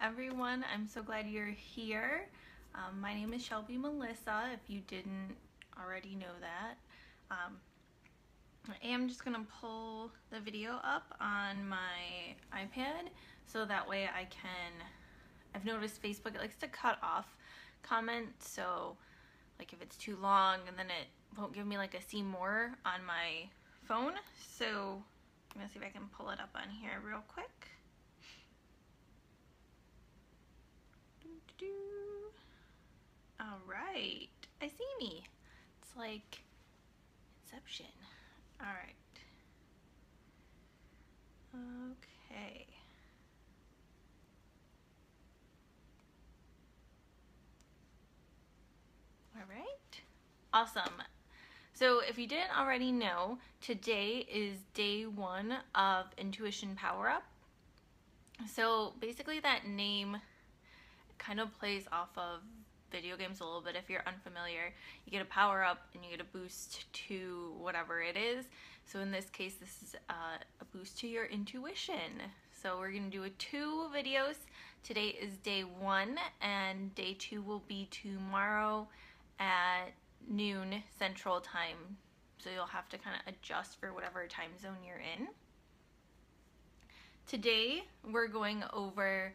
everyone. I'm so glad you're here. My name is Shelby Melissa, if you didn't already know that. I am just going to pull the video up on my iPad so that way I can, I've noticed Facebook likes to cut off comments, so like if it's too long and then it won't give me like a see more on my phone. So I'm going to see if I can pull it up on here real quick. Alright, I see me. It's like Inception. Alright. Okay. Alright. Awesome. So if you didn't already know, today is day 1 of Intuition Power Up. So basically that name kind of plays off of video games a little bit. If you're unfamiliar, you get a power up and you get a boost to whatever it is. So in this case, this is a boost to your intuition. So we're going to do 2 videos. Today is day 1 and day 2 will be tomorrow at noon Central Time. So you'll have to kind of adjust for whatever time zone you're in. Today we're going over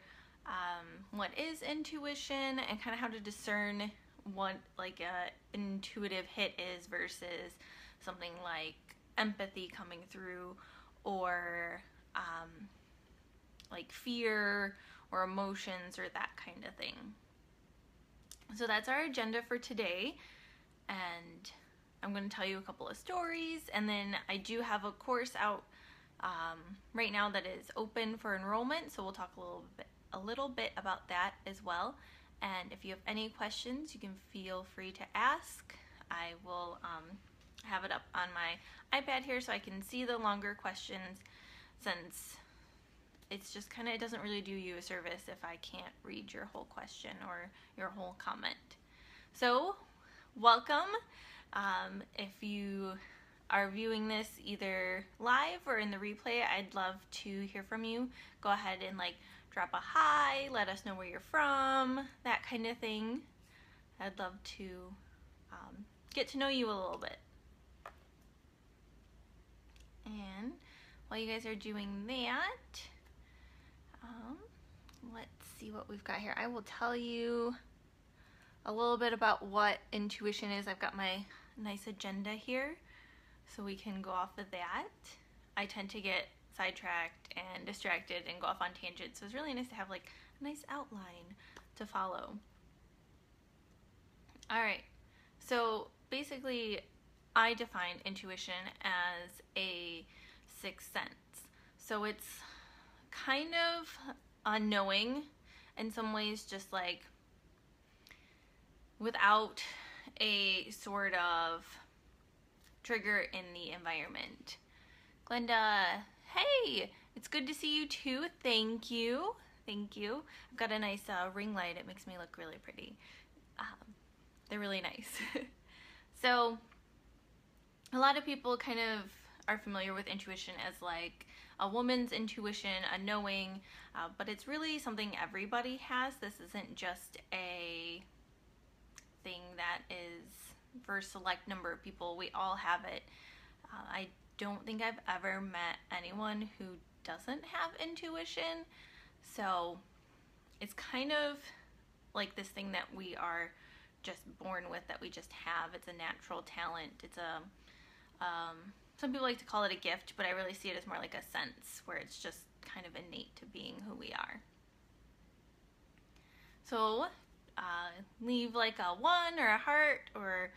what is intuition and kind of how to discern what like a intuitive hit is versus something like empathy coming through, or like fear or emotions or that kind of thing. So that's our agenda for today, and I'm going to tell you a couple of stories, and then I do have a course out right now that is open for enrollment, so we'll talk a little bit about that as well. And if you have any questions, you can feel free to ask. I will have it up on my iPad here so I can see the longer questions, since it's just kind of, it doesn't really do you a service if I can't read your whole question or your whole comment. So welcome. If you are viewing this either live or in the replay, I'd love to hear from you. Go ahead and like drop a hi, let us know where you're from, that kind of thing. I'd love to get to know you a little bit. And while you guys are doing that, let's see what we've got here. I will tell you a little bit about what intuition is. I've got my nice agenda here, so we can go off of that. I tend to get sidetracked and distracted and go off on tangents, so it's really nice to have like a nice outline to follow. Alright, so basically I define intuition as a sixth sense. So it's kind of unknowing in some ways, just like without a sort of trigger in the environment. Glenda, hey, it's good to see you too. Thank you. Thank you. I've got a nice ring light. It makes me look really pretty. They're really nice. So a lot of people kind of are familiar with intuition as like a woman's intuition, a knowing, but it's really something everybody has. This isn't just a thing that is for a select number of people. We all have it. I don't think I've ever met anyone who doesn't have intuition. So it's kind of like this thing that we are just born with, that we just have. It's a natural talent. It's a some people like to call it a gift, but I really see it as more like a sense, where it's just kind of innate to being who we are. So leave like a 1 or a heart or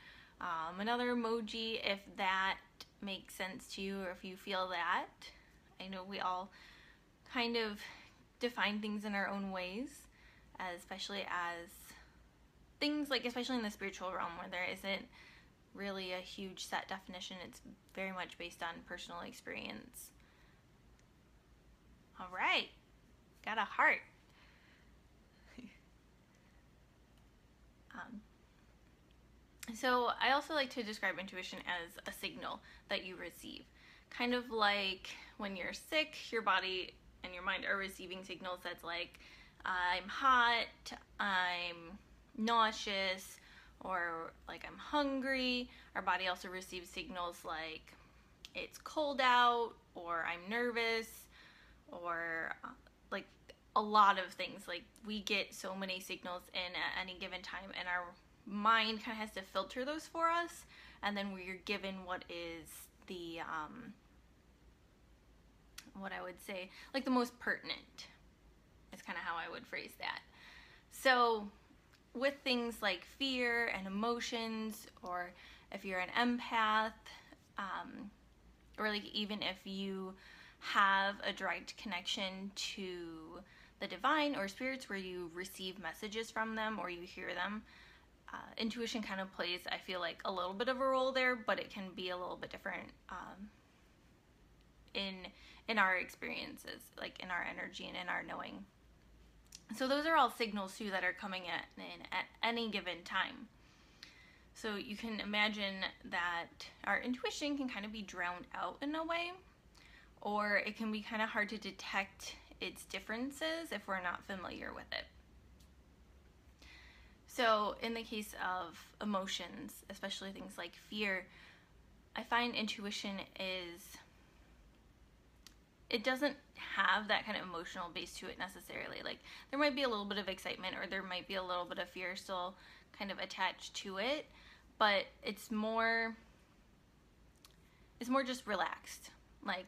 another emoji if that makes sense to you, or if you feel that. I know we all kind of define things in our own ways, especially as things like, especially in the spiritual realm, where there isn't really a huge set definition. It's very much based on personal experience. All right, got a heart. So I also like to describe intuition as a signal that you receive. Kind of like when you're sick, your body and your mind are receiving signals that's like, I'm hot, I'm nauseous, or like I'm hungry. Our body also receives signals like it's cold out, or I'm nervous, or like a lot of things. Like we get so many signals in at any given time, and our mind kind of has to filter those for us, and then we're given what is the what I would say, like the most pertinent is kind of how I would phrase that. So with things like fear and emotions, or if you're an empath, or like even if you have a direct connection to the divine or spirits where you receive messages from them or you hear them, intuition kind of plays, I feel like, a little bit of a role there, but it can be a little bit different in our experiences, like in our energy and in our knowing. So those are all signals too that are coming in at any given time. So you can imagine that our intuition can kind of be drowned out in a way, or it can be kind of hard to detect its differences if we're not familiar with it. So in the case of emotions, especially things like fear, I find intuition it doesn't have that kind of emotional base to it necessarily. Like there might be a little bit of excitement, or there might be a little bit of fear still kind of attached to it, but it's more just relaxed. Like,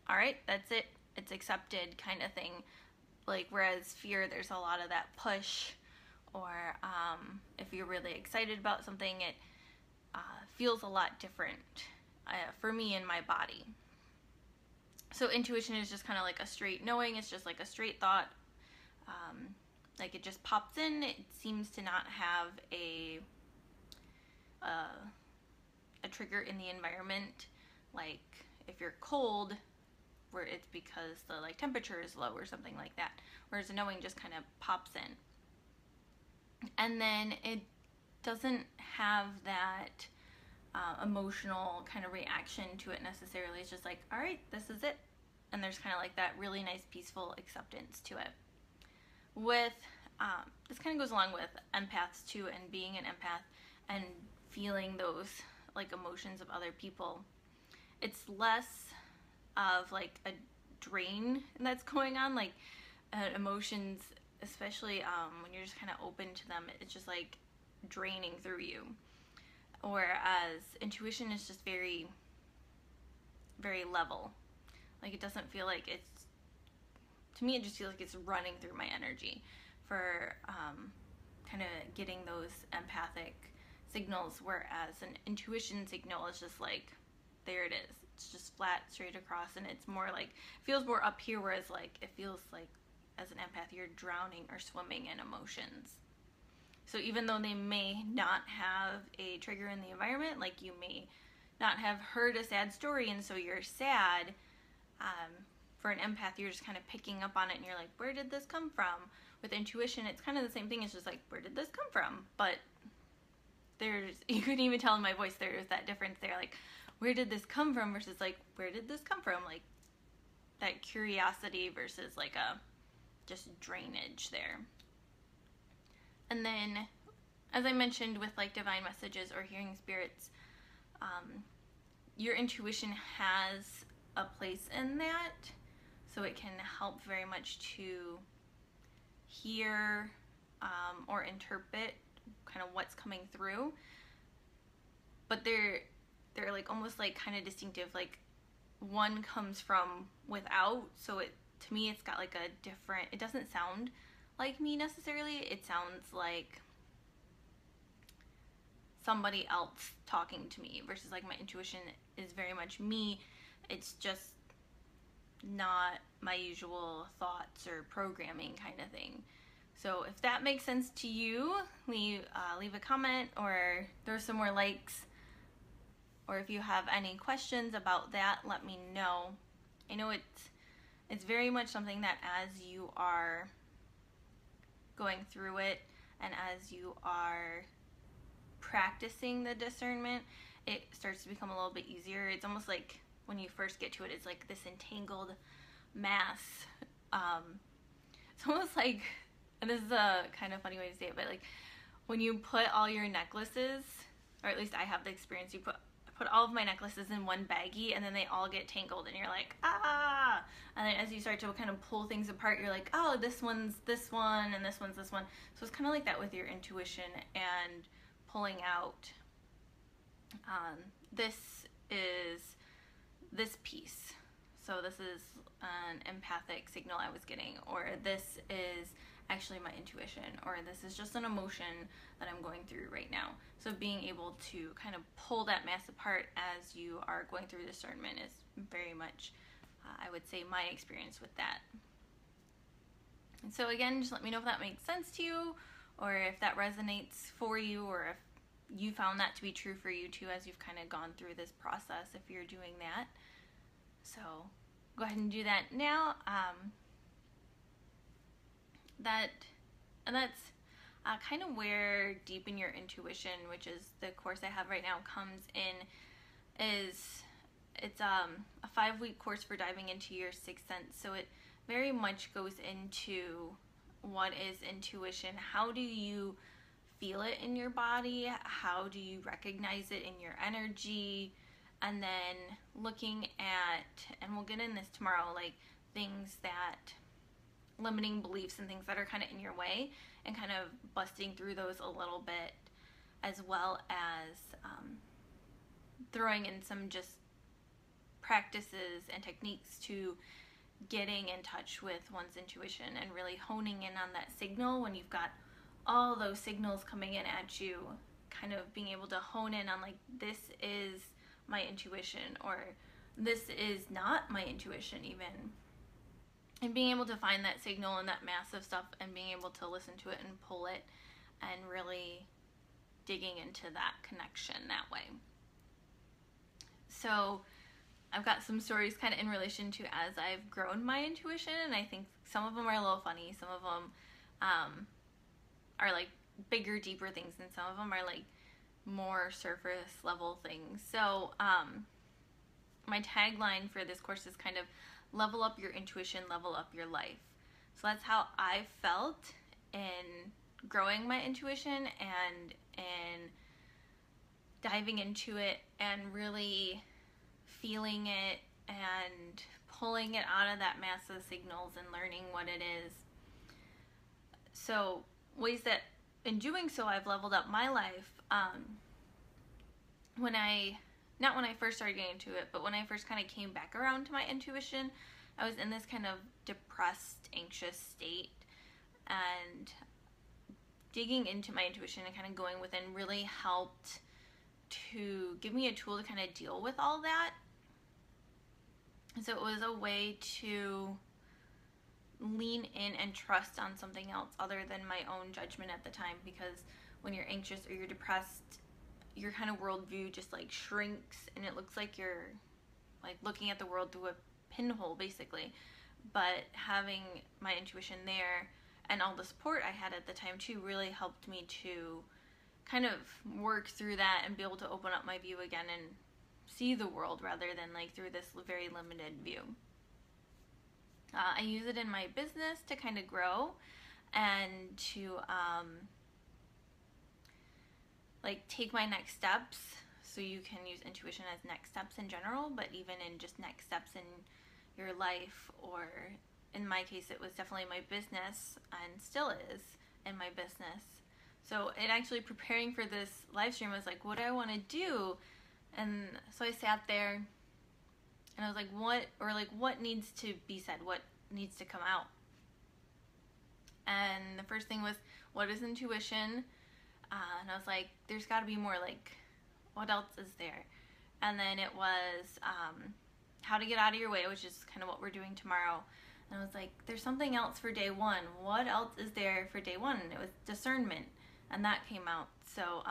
all right, that's it. It's accepted kind of thing. Like whereas fear, there's a lot of that push, or if you're really excited about something, it feels a lot different for me in my body. So intuition is just kind of like a straight knowing. It's just like a straight thought. Like it just pops in. It seems to not have a trigger in the environment. Like if you're cold, where it's because the like temperature is low or something like that. Whereas a knowing just kind of pops in. And then it doesn't have that emotional kind of reaction to it necessarily. It's just like, all right, this is it. And there's kind of like that really nice peaceful acceptance to it. With this kind of goes along with empaths too, and being an empath and feeling those like emotions of other people. It's less of like a drain that's going on, like emotions, especially when you're just kind of open to them, it's just like draining through you. Whereas intuition is just very, very level. Like it doesn't feel like it's, to me it just feels like it's running through my energy for kind of getting those empathic signals, whereas an intuition signal is just like, there it is. It's just flat, straight across, and it's more like, feels more up here, whereas like, it feels like as an empath you're drowning or swimming in emotions. So even though they may not have a trigger in the environment, like you may not have heard a sad story and so you're sad, for an empath you're just kind of picking up on it and you're like, where did this come from? With intuition it's kind of the same thing. It's just like, where did this come from? But you can even tell in my voice there's that difference there, like, where did this come from versus like, where did this come from? Like that curiosity versus like a just drainage there. And then, as I mentioned with like divine messages or hearing spirits, your intuition has a place in that, so it can help very much to hear or interpret kind of what's coming through. But they're like almost like kind of distinctive. Like one comes from without, so to me it's got like a different, it doesn't sound like me necessarily. It sounds like somebody else talking to me, versus like my intuition is very much me. It's just not my usual thoughts or programming kind of thing. So if that makes sense to you, leave a comment or throw some more likes. Or if you have any questions about that, let me know. I know it's very much something that as you are going through it and as you are practicing the discernment, it starts to become a little bit easier. It's almost like when you first get to it, it's like this entangled mass. It's almost like and this is a kind of funny way to say it, but like when you put all your necklaces, or at least I have the experience, you put all of my necklaces in one baggie and then they all get tangled and you're like, ah, and then as you start to kind of pull things apart, you're like, oh, this one's this one and this one's this one. So it's kind of like that with your intuition and pulling out. This is this piece. So this is an empathic signal I was getting, or this is actually my intuition, or this is just an emotion that I'm going through right now. So being able to kind of pull that mass apart as you are going through discernment is very much, I would say, my experience with that. And so again, just let me know if that makes sense to you, or if that resonates for you, or if you found that to be true for you too as you've kind of gone through this process, if you're doing that. So go ahead and do that now. That's kind of where Deepen Your Intuition, which is the course I have right now, comes in. It's a 5-week course for diving into your sixth sense. So it very much goes into what is intuition. How do you feel it in your body? How do you recognize it in your energy? And then looking at, and we'll get in this tomorrow, like things that, limiting beliefs and things that are kind of in your way, and kind of busting through those a little bit, as well as throwing in some just practices and techniques to getting in touch with one's intuition and really honing in on that signal when you've got all those signals coming in at you, kind of being able to hone in on like, this is my intuition, or this is not my intuition even. And being able to find that signal and that massive stuff and being able to listen to it and pull it and really digging into that connection that way. So I've got some stories kind of in relation to as I've grown my intuition, and I think some of them are a little funny, some of them are like bigger, deeper things, and some of them are like more surface level things. So my tagline for this course is kind of level up your intuition, level up your life. So that's how I felt in growing my intuition and in diving into it and really feeling it and pulling it out of that mass of signals and learning what it is. So ways that in doing so I've leveled up my life, not when I first started getting into it, but when I first kind of came back around to my intuition, I was in this kind of depressed, anxious state, and digging into my intuition and kind of going within really helped to give me a tool to kind of deal with all that. So it was a way to lean in and trust on something else other than my own judgment at the time, because when you're anxious or you're depressed, your kind of worldview just like shrinks and it looks like you're like looking at the world through a pinhole basically. But having my intuition there and all the support I had at the time too really helped me to kind of work through that and be able to open up my view again and see the world rather than like through this very limited view. I use it in my business to kind of grow and to like take my next steps. So you can use intuition as next steps in general, but even in just next steps in your life, or in my case it was definitely my business and still is in my business. So it actually, preparing for this live stream, was like, what do I want to do? And so I sat there and I was like, what needs to be said? What needs to come out? And the first thing was, what is intuition? And I was like, there's got to be more, like, what else is there? And then it was how to get out of your way, which is kind of what we're doing tomorrow. And I was like, there's something else for day one. What else is there for day one? And it was discernment. And that came out. So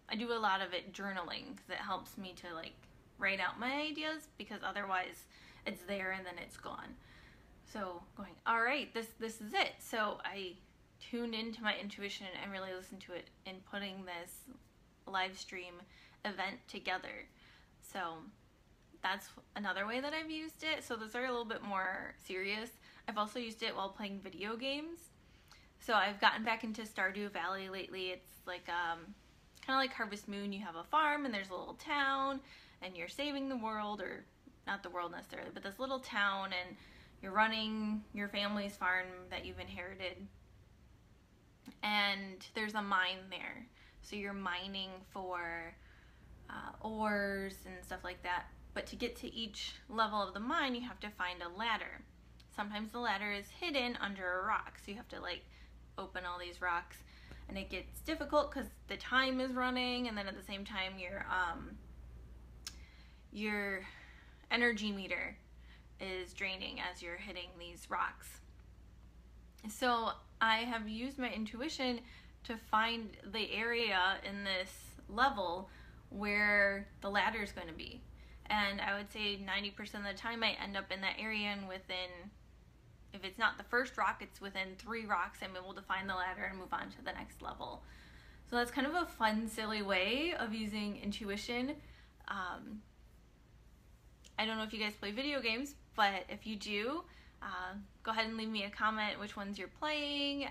I do a lot of it journaling, because it helps me to like write out my ideas, because otherwise it's there and then it's gone. So going, all right, this is it. So I tuned into my intuition and really listened to it in putting this live stream event together. So that's another way that I've used it. So those are a little bit more serious. I've also used it while playing video games. So I've gotten back into Stardew Valley lately. It's like kind of like Harvest Moon. You have a farm and there's a little town and you're saving the world, or not the world necessarily, but this little town, and you're running your family's farm that you've inherited. And there's a mine there. So you're mining for ores and stuff like that. But to get to each level of the mine, you have to find a ladder. Sometimes the ladder is hidden under a rock, so you have to like open all these rocks, and it gets difficult because the time is running, and then at the same time your energy meter is draining as you're hitting these rocks. So I have used my intuition to find the area in this level where the ladder is going to be. And I would say 90% of the time I end up in that area, and within, if it's not the first rock, it's within 3 rocks, I'm able to find the ladder and move on to the next level. So that's kind of a fun, silly way of using intuition. I don't know if you guys play video games, but if you do, go ahead and leave me a comment which ones you're playing,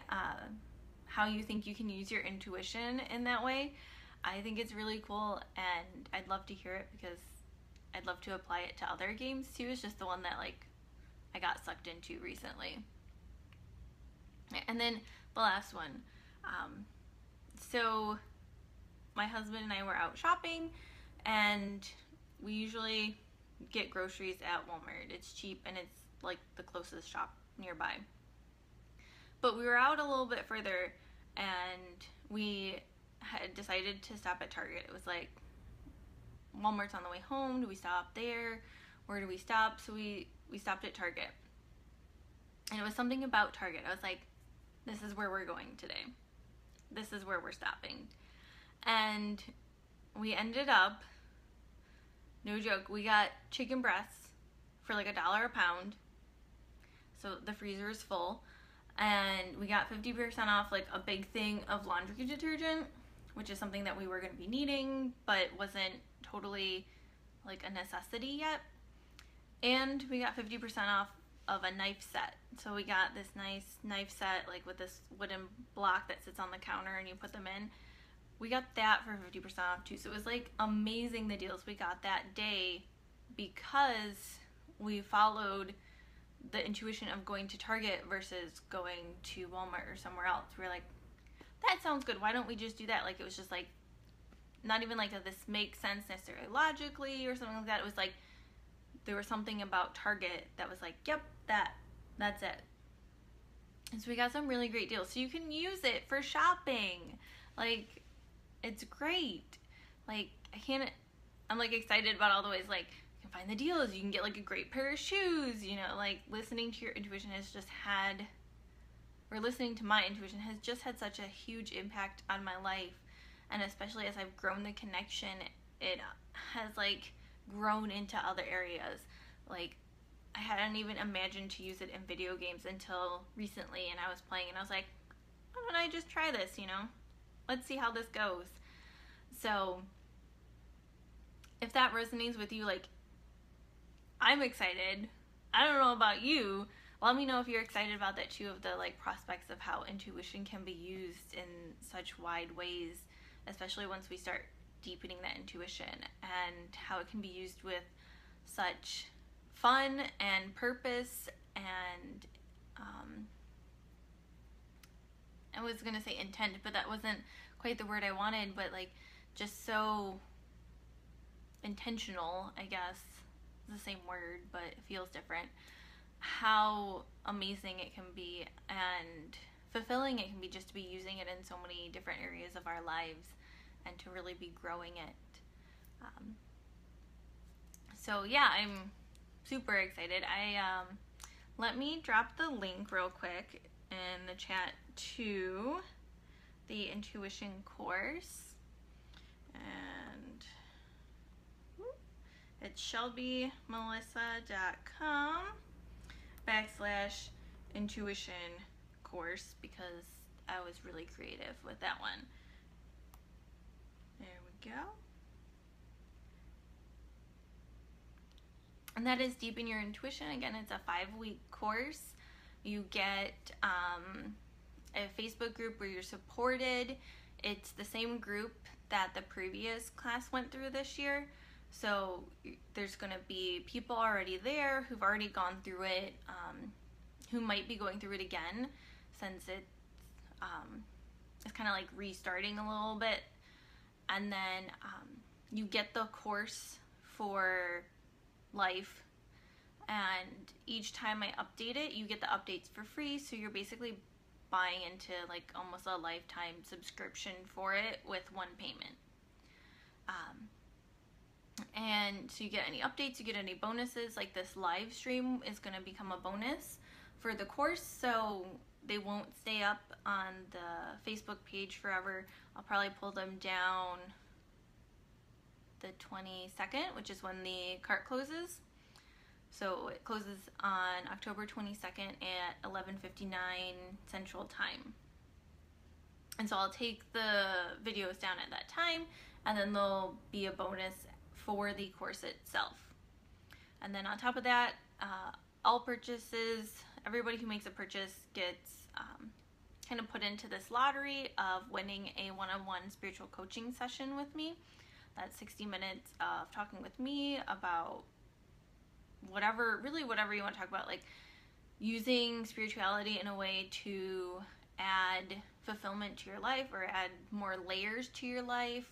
how you think you can use your intuition in that way. I think it's really cool, and I'd love to hear it because I'd love to apply it to other games too. It's just the one that like I got sucked into recently. And then the last one. So my husband and I were out shopping, and we usually get groceries at Walmart. It's cheap and it's like the closest shop nearby. But we were out a little bit further, and we had decided to stop at Target. It was like, Walmart's on the way home. Do we stop there? Where do we stop? So we stopped at Target. And it was something about Target. I was like, this is where we're going today. This is where we're stopping. And we ended up, no joke, we got chicken breasts for like $1 a pound. So the freezer is full. And we got 50% off like a big thing of laundry detergent, which is something that we were going to be needing, but wasn't totally like a necessity yet. And we got 50% off of a knife set. So we got this nice knife set, like with this wooden block that sits on the counter and you put them in. We got that for 50% off too. So it was like amazing, the deals we got that day, because we followed the intuition of going to Target versus going to Walmart or somewhere else. We were like, that sounds good. Why don't we just do that? Like, it was just like, not even like that this makes sense necessarily logically or something like that. It was like, there was something about Target that was like, yep, that's it. And so we got some really great deals. So you can use it for shopping. Like, it's great. Like, I'm like excited about all the ways, like, you can find the deals. You can get like a great pair of shoes, you know, like listening to your intuition has just had, or listening to my intuition has just had such a huge impact on my life. And especially as I've grown the connection, it has like grown into other areas. Like, I hadn't even imagined to use it in video games until recently, and I was playing and I was like, why don't I just try this, you know? Let's see how this goes. So if that resonates with you, like, I'm excited. I don't know about you. Let me know if you're excited about that too, of the like prospects of how intuition can be used in such wide ways, especially once we start deepening that intuition, and how it can be used with such fun and purpose and I was gonna say intent, but that wasn't quite the word I wanted, but like just so intentional, I guess. It's the same word, but it feels different. How amazing it can be and fulfilling it can be just to be using it in so many different areas of our lives and to really be growing it. So yeah, I'm super excited. Let me drop the link real quick in the chat to the intuition course, and it's shelbymelissa.com/intuition course, because I was really creative with that one. There we go. And that is Deepen Your Intuition. Again, it's a 5-week course. You get a Facebook group where you're supported. It's the same group that the previous class went through this year. So there's going to be people already there who've already gone through it, who might be going through it again, since it's kind of like restarting a little bit. And then you get the course for life, and each time I update it, you get the updates for free. So you're basically buying into like almost a lifetime subscription for it with one payment. And so you get any updates, you get any bonuses. Like this live stream is going to become a bonus for the course, so they won't stay up on the Facebook page forever. I'll probably pull them down the 22nd, which is when the cart closes. So it closes on October 22nd at 11:59 Central Time. And so I'll take the videos down at that time, and then there'll be a bonus for the course itself. And then on top of that, all purchases, everybody who makes a purchase gets kind of put into this lottery of winning a one-on-one spiritual coaching session with me. That's 60 minutes of talking with me about whatever you want to talk about, like using spirituality in a way to add fulfillment to your life or add more layers to your life.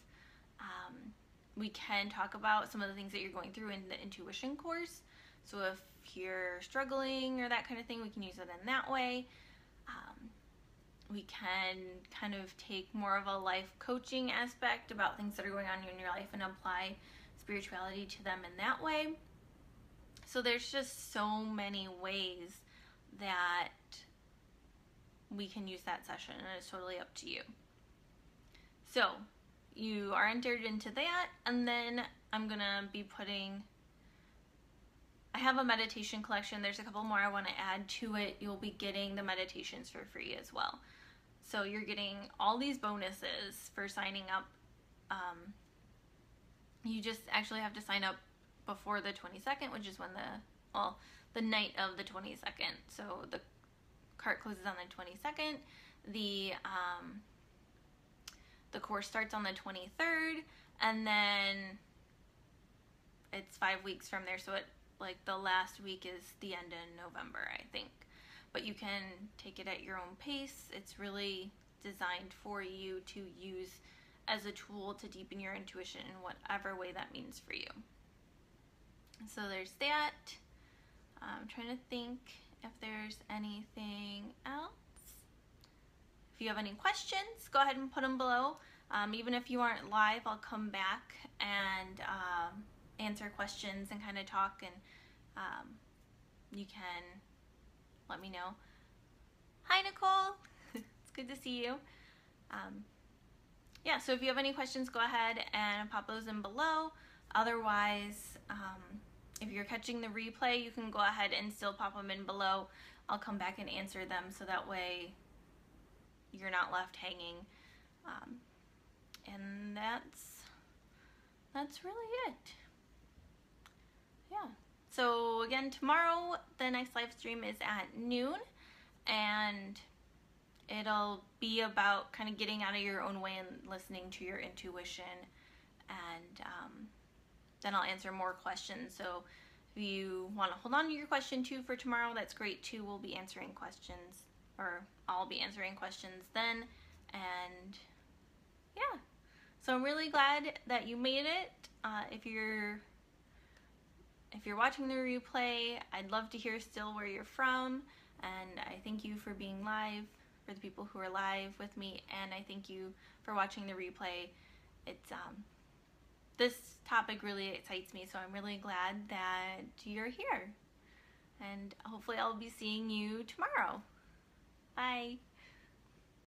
We can talk about some of the things that you're going through in the intuition course. So if you're struggling or that kind of thing, we can use it in that way. We can kind of take more of a life coaching aspect about things that are going on in your life and apply spirituality to them in that way. So there's just so many ways that we can use that session, and it's totally up to you. So you are entered into that, and then I'm gonna be I have a meditation collection. There's a couple more I want to add to it. You'll be getting the meditations for free as well. So you're getting all these bonuses for signing up. You just actually have to sign up before the 22nd, which is when the night of the 22nd. So the cart closes on the 22nd. The course starts on the 23rd, and then it's 5 weeks from there. So the last week is the end of November, I think. But you can take it at your own pace. It's really designed for you to use as a tool to deepen your intuition in whatever way that means for you. So there's that. I'm trying to think if there's anything else. If you have any questions, go ahead and put them below. Even if you aren't live, I'll come back and answer questions and kind of talk, and you can let me know. Hi, Nicole. It's good to see you. Yeah, so if you have any questions, go ahead and pop those in below. Otherwise, if you're catching the replay, you can go ahead and still pop them in below. I'll come back and answer them, so that way you're not left hanging. And that's really it. Yeah. So again, tomorrow the next live stream is at noon, and it'll be about kind of getting out of your own way and listening to your intuition, and then I'll answer more questions. So if you want to hold on to your question too for tomorrow, that's great too. We'll be answering questions, or I'll be answering questions then. And yeah, so I'm really glad that you made it. If you're watching the replay, I'd love to hear still where you're from, and I thank you for being live, for the people who are live with me, and I thank you for watching the replay. It's this topic really excites me, so I'm really glad that you're here, and hopefully I'll be seeing you tomorrow. Bye.